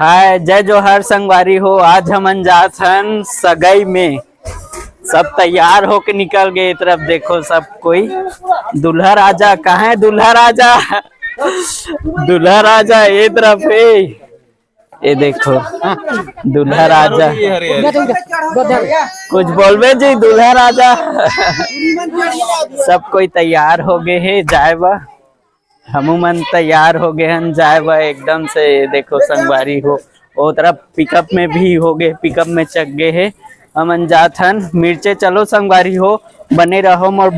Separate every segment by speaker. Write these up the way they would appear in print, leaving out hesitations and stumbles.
Speaker 1: हाय जय जोहर संगवारी हो। आज हम जात हन सगाई में। सब तैयार होके निकल गए। एक तरफ देखो सब कोई। दूल्हा राजा कहाँ है? दूल्हा राजा दूल्हा राजा ये तरफ है। ये देखो दूल्हा राजा। कुछ बोलबे जी दूल्हा राजा सब कोई तैयार हो गए है जाए बा। हमू मन तैयार हो गए हैं जाए बा एकदम से। देखो संगवारी हो वो तरफ पिकअप में भी हो गए। पिकअप में चक गए है हमन जात हन मिर्चे। चलो संगवारी हो बने रहो मोर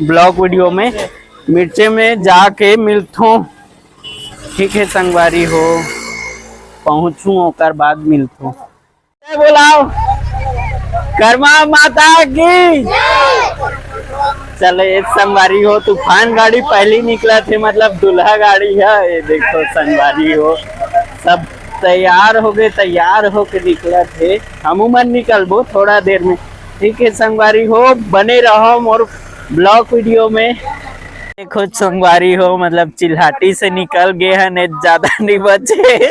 Speaker 1: ब्लॉग वीडियो में। मिर्चे में जाके मिलथो। ठीक है संगवारी हो पहुंचू ओकर बाद मिलथो। बोलाओ कर्मा माता की। चलो एक संगवारी हो तूफान गाड़ी पहले निकला थे मतलब दूल्हा गाड़ी है। ये देखो संगवारी हो सब तैयार हो गए। तैयार होके निकला थे हमू मन निकलबो थोड़ा देर में। ठीक है संगवारी हो बने रहो मोर ब्लॉग वीडियो में। देखो संगवारी हो मतलब चिल्हाटी से निकल गए हैं नहीं ज्यादा नहीं बचे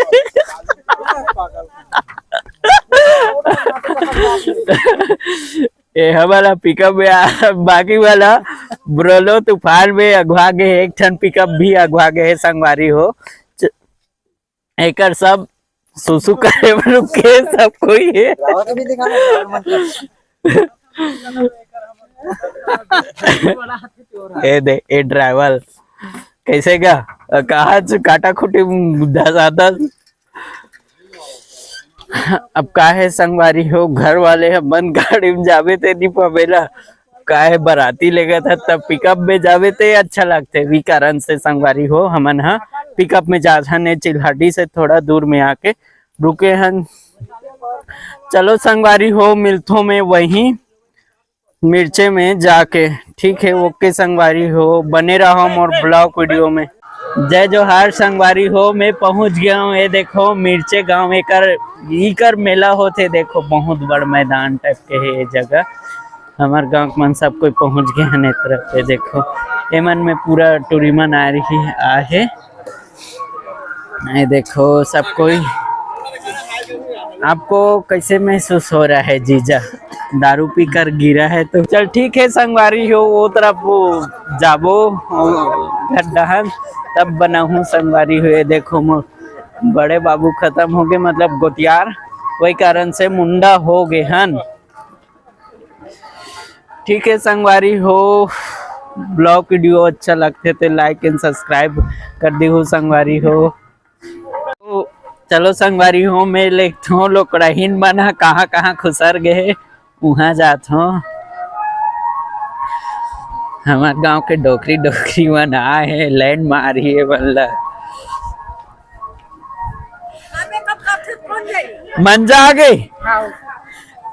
Speaker 1: ये हमारा पिकअप में बाकी वाला ब्रोलो तूफान में अगवा गए। एक ठन पिकअप भी अगवा गए संगवारी हो। एक सब सुसु करे रुके सब कोई है। ए ड्राइवर कैसे क्या कहा काटा खुटी दादा। अब का है संगवारी हो घर वाले है बंद गाड़ी में जावे थे नहीं पवेला। का है बराती लेगा था तब पिकअप में जावे थे अच्छा लगते। वी कारण से संगवारी हो हमन हा पिकअप में जा हन। चिल्हाटी से थोड़ा दूर में आके रुके हन। चलो संगवारी हो मिलथो में वहीं मिर्चे में जाके। ठीक है ओके संगवारी हो बने रहो मोर ब्लॉग वीडियो में। जय जोहार संगवारी हो मैं पहुंच गया हूँ। ये देखो मिर्चे गांव एकर मेला होते। देखो बहुत बड़ मैदान टाइप के है ये जगह। हमार गांव मन सब कोई पहुंच गए हैं तरफ पे। देखो ये मन में पूरा टूरिमन आ रही है। ये देखो सब कोई। आपको कैसे महसूस हो रहा है जीजा? दारू पी कर गिरा है तो चल ठीक है संगवारी हो वो तरफ वो जाबो गड्ढा तब बना हूँ संगवारी हुए। देखो बड़े बाबू खत्म हो गए मतलब गोतियार वही कारण से मुंडा हो गए हन। ठीक है संगवारी हो ब्लॉग वीडियो अच्छा लगते थे लाइक एंड सब्सक्राइब कर दी हो संगवारी हो। तो चलो संगवारी हो मैं लिखता हूँ लोकड़ाहीन बना कहाँ कहाँ खुसर गए वहाँ जात हूँ। हमारे गांव के डोकरी डोकरी मन आए है लैंड मारी है बल्ला मन जा गए।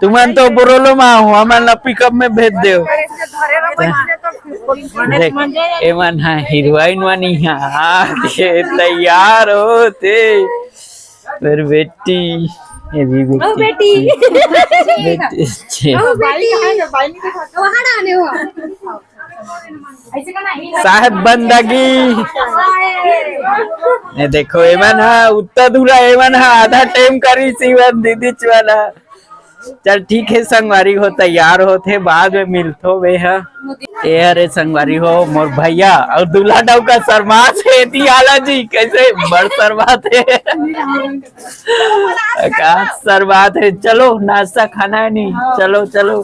Speaker 1: तुमन तो बुरोलो में हो हमारे पिकअप में भेज दो। एमन हाँ हीरोइन वानी हाँ तैयार होते फिर बेटी बेटी साहब बंदगी। देखो एमन हाँ उत्तर दूरा एमन हाँ आधा टाइम करी सीवन दीदी वाला। चल ठीक है संगवारी हो तैयार होते बाद में मिलतो वे है। ये अरे संगवारी हो मोर भैया और दूल्हा डाउ का शर्मात है दियाला जी कैसे बड़ शर्मात है का शर्मात है। चलो नाश्ता खाना है नहीं चलो चलो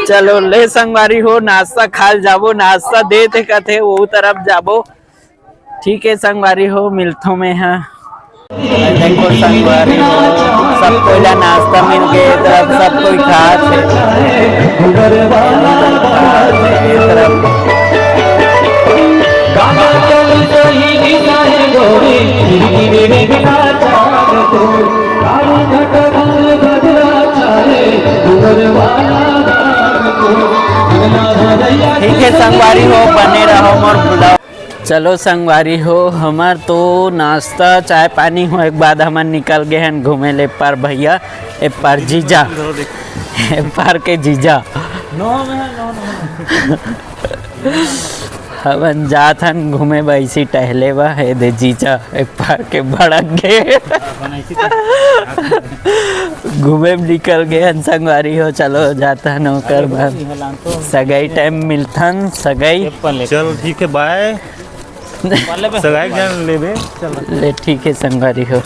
Speaker 1: चलो ले संगवारी हो नाश्ता खाल जाबो। नाश्ता दे थे कथे वो तरफ जाबो। ठीक है संगवारी हो मिलथो में है। देखो संगवारी हो सब कोई नाश्ता मिल गए तरफ सब कोई खाते ठीक है संगवारी हो बने रहो मोर ब्लॉग। चलो संगवारी हो हमार तो नाश्ता चाय पानी हो एक बाद हम निकल गए हैं घूमे ले पार भैया ए पार जीजा ए पार के जीजा हवन जात हन घूमे बैसी टहले बा हे दे जीजा एक पार के भड़क गए घूमे में निकल गए हन संगवारी हो। चलो जाता हन ओकर बाद सगाई टाइम मिलथन सगाई।
Speaker 2: चल ठीक है बाय। सगाई जान ले चल
Speaker 1: ले ठीक है संगवारी हो।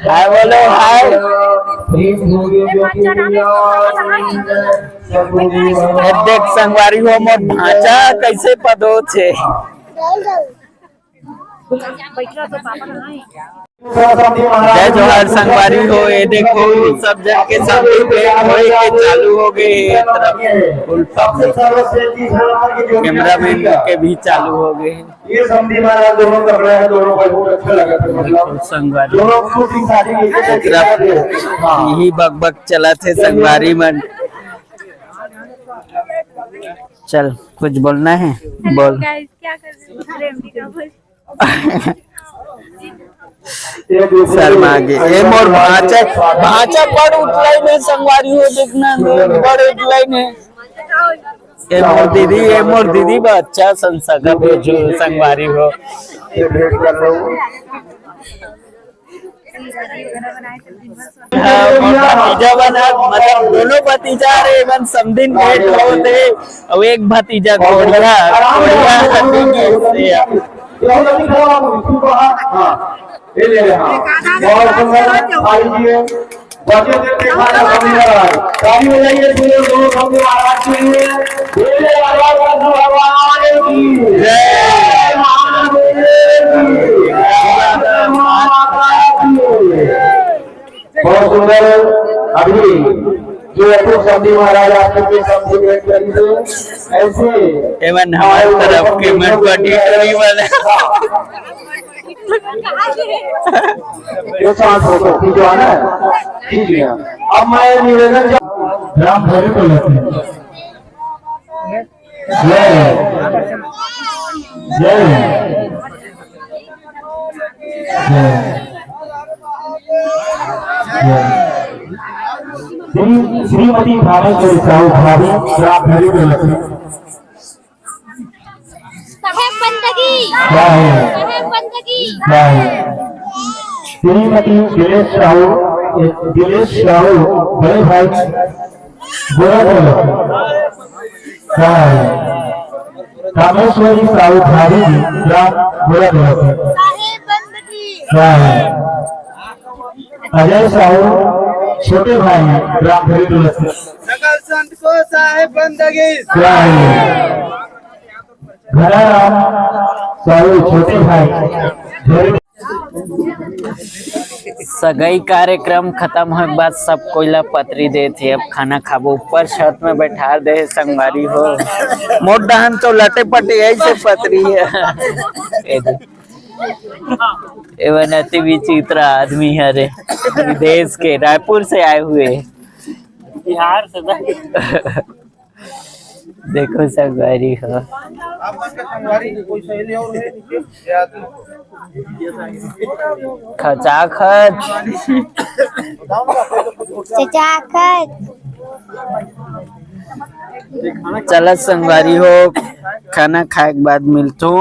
Speaker 1: हाय बोलो हाय। देख संगवारी हो मोर भांचा कैसे पदो छे। जय जोहार संगवारी हो। ये देखो सब जन के सामने भेंट होए के चालू हो गए। फुल कैमरामैन के भी चालू हो गए।
Speaker 3: ये समझी महाराज दोनों कपड़े हैं, दोनों को बहुत अच्छा लगा था।
Speaker 1: संगवारी
Speaker 3: दोनों शूटिंग शादी
Speaker 1: यही बकबक चला थे संगवारी मन। चल कुछ बोलना है बोल।
Speaker 4: क्या कर
Speaker 1: शर्मा गे ए मोर भांचा भांचा बड़ उठलाई में संगवारी हो। देखना बड़ उठलाई में ए मोर दीदी बा अच्छा संसगा भेजो संगवारी हो। भतीजा बना मतलब दोनों भतीजा रे मन समदिन भेंट होते और एक भतीजा घोड़िया
Speaker 3: ये ले ले हाँ बहुत सुंदर आइए बच्चे देखते खाना खाने वाला ताली बजाइए पूरे दोनों सामने महाराज के लिए बोले भगवान की जय बहुत सुंदर। अभी जो अशोक सब्जी महाराज आपके सब्जी भेंट करेंगे ऐसे
Speaker 1: एवं हमारी तरफ के मटपटी टोली वाले
Speaker 3: ये सांस फोटो खींचवा ना खींच लिया। अब मैं निवेदन राम भरे को लेते जय जय श्रीमती भावेश्वरी साहू भाभी राम भरे को लेते श्रीमती दिलेश साहू बड़े भाई कामेश्वरी साहू भाभी अजय साहू छोटे भाई राम भरी
Speaker 2: सकल संत को साहेब बंदगी
Speaker 3: घराराम साहू छोटे भाई।
Speaker 1: सगाई कार्यक्रम खत्म होने के बाद सब कोयला पत्री दे थे। अब खाना खाबो ऊपर छत में बैठा दे संगवारी हो। मोट दहन तो लटे पटे ऐसे पत्री है। एवं अति विचित्र आदमी है रे विदेश के रायपुर से आए हुए बिहार से। देखो संगवारी हो खचाखच चल संगवारी हो। खाना खाए के बाद मिलतो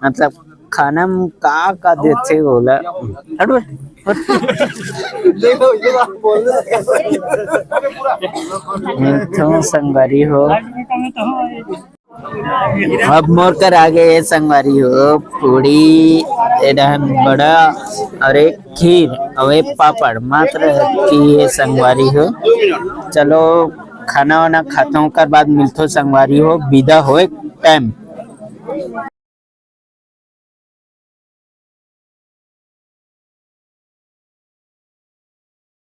Speaker 1: मतलब खाना में का देते बोला मिलतो संगवारी हो। अब मोर कर आगे ये संगवारी हो पूड़ी बड़ा और एक खीर और एक पापड़ मात्र की ये संगवारी हो। चलो खाना वाना खाता हूँ कर बाद मिलतो संगवारी हो। विदा हो एक टाइम